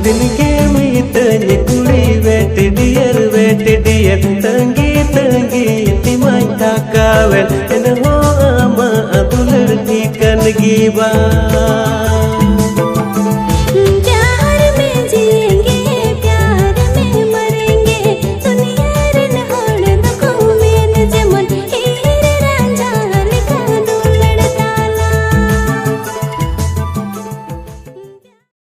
दिन के मीतन कुड़ी वेट डियर तंगी तंगी तिमाई थाकावेल एन हो आमा दुलर ठिकन गीबा